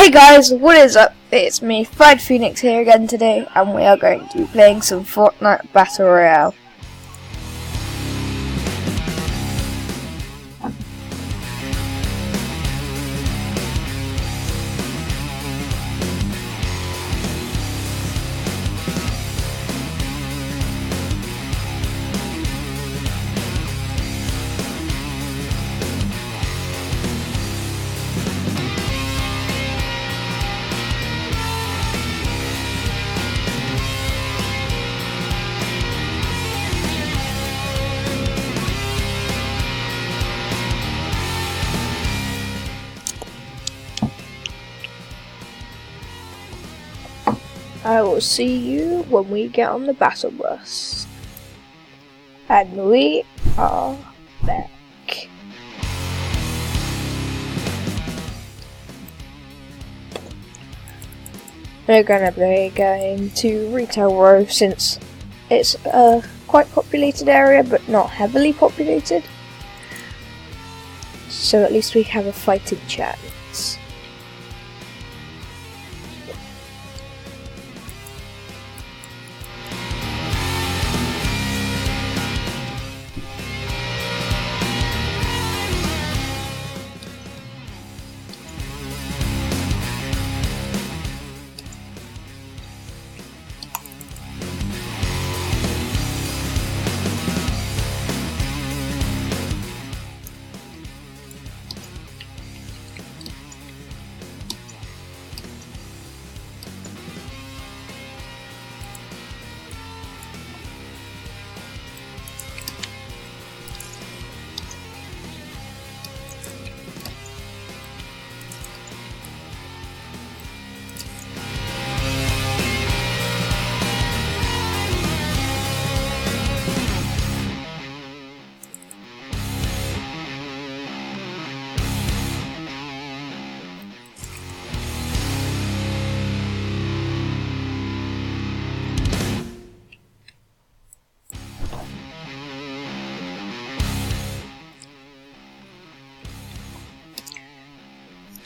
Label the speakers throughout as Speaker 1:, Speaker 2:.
Speaker 1: Hey guys, what is up? It's me, Fried Phoenix here again today, and we are going to be playing some Fortnite Battle Royale. I will see you when we get on the battle bus. And we are back. We're gonna be going to Retail Row since it's a quite populated area but not heavily populated. So at least we have a fighting chance.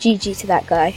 Speaker 1: GG to that guy.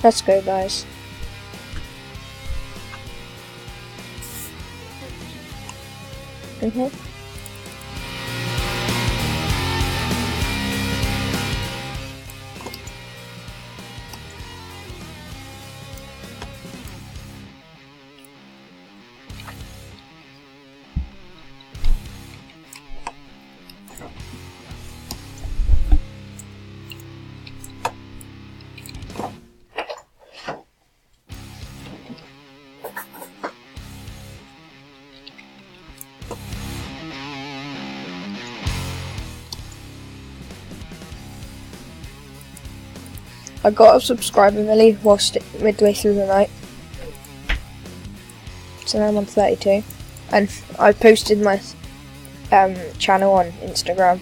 Speaker 1: Let's go, guys. I got a subscriber, Millie, whilst midway through the night. So now I'm on 32. And I posted my channel on Instagram,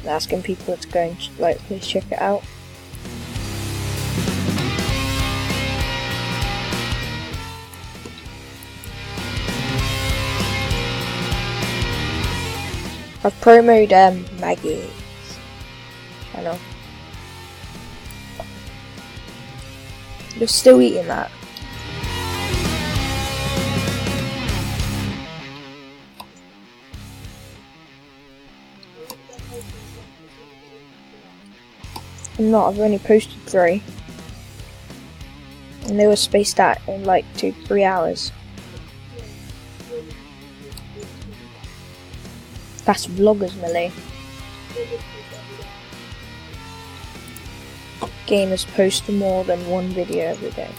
Speaker 1: asking people to go and please check it out. I've promoted Maggie's channel. You're still eating that? I'm not, I've only posted 3. And they were spaced out in like 2-3 hours. That's vloggers, Millie. Gamers post more than 1 video every day.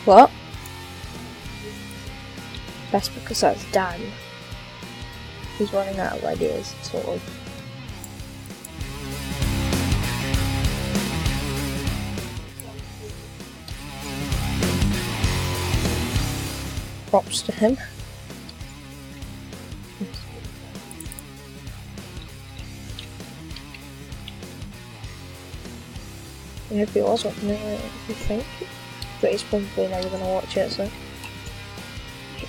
Speaker 1: What? That's because that's Dan. He's running out of ideas, sort of. Props to him. And if he was watching it, I think. But he's probably never gonna watch it, so.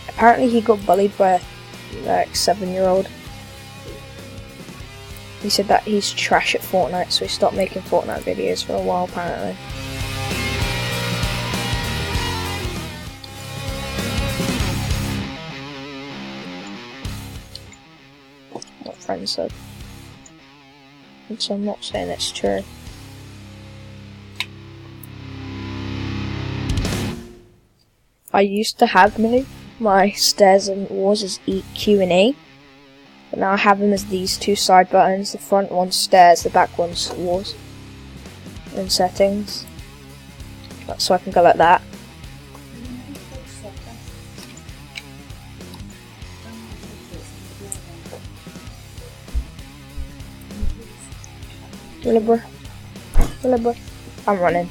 Speaker 1: Apparently he got bullied by a 7-year-old. He said that he's trash at Fortnite, so he stopped making Fortnite videos for a while, apparently. What friend said. So I'm not saying it's true. I used to have my stairs and walls as EQ and E, but now I have them as these 2 side buttons. The front one's stairs, the back one's walls. In settings. So I can go like that. Wilbur. I'm running.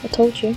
Speaker 1: I told you.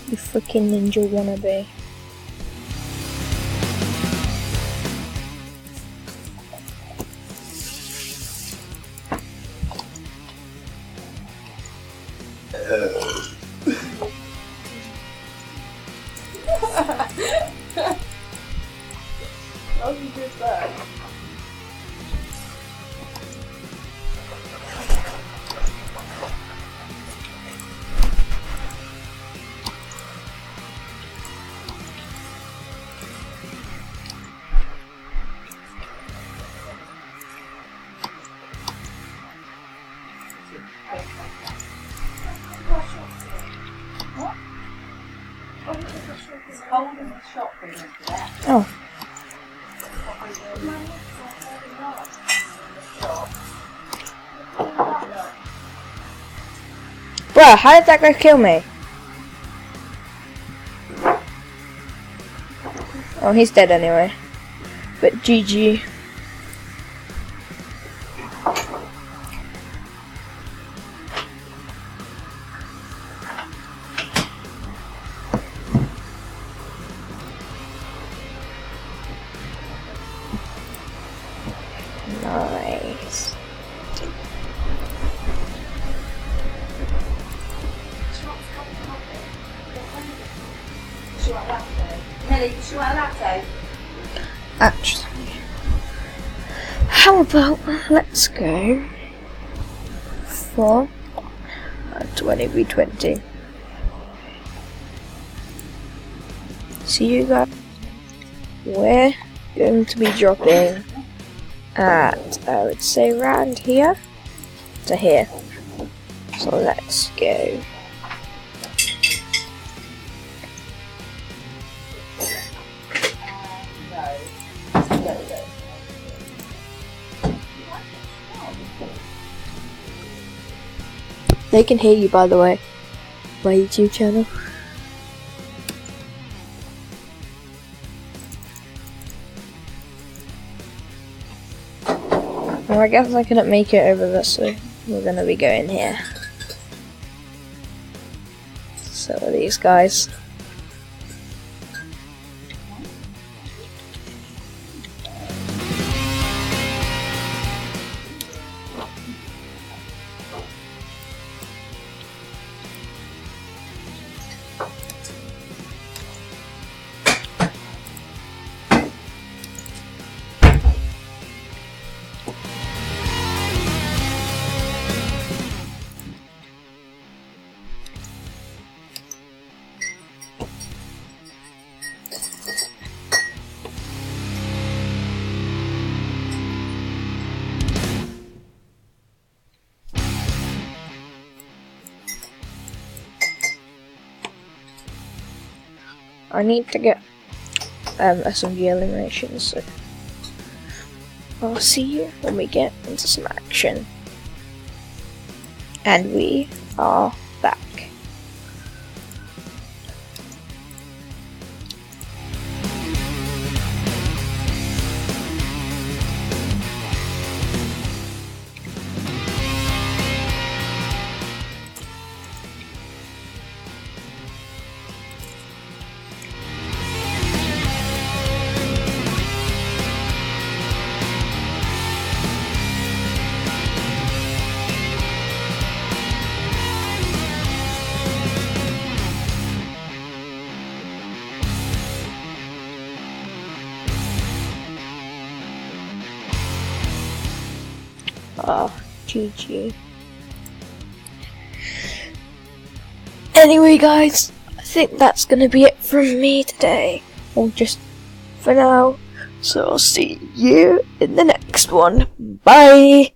Speaker 1: You freaking ninja wannabe.
Speaker 2: How did you do that?
Speaker 1: Oh. Bruh, how did that guy kill me? Oh, he's dead anyway. But GG. Nice. Actually, how about let's go for a 20v20. See you guys. We're going to be dropping at, I would say, around here to here. So let's go. They can hear you, by the way, my YouTube channel. Well, I guess I couldn't make it over this way. We're gonna be going here. So are these guys. I need to get SMG eliminations, so I'll see you when we get into some action. And we are back. GG. Anyway guys, I think that's gonna be it from me today. Or just for now. So I'll see you in the next one. Bye!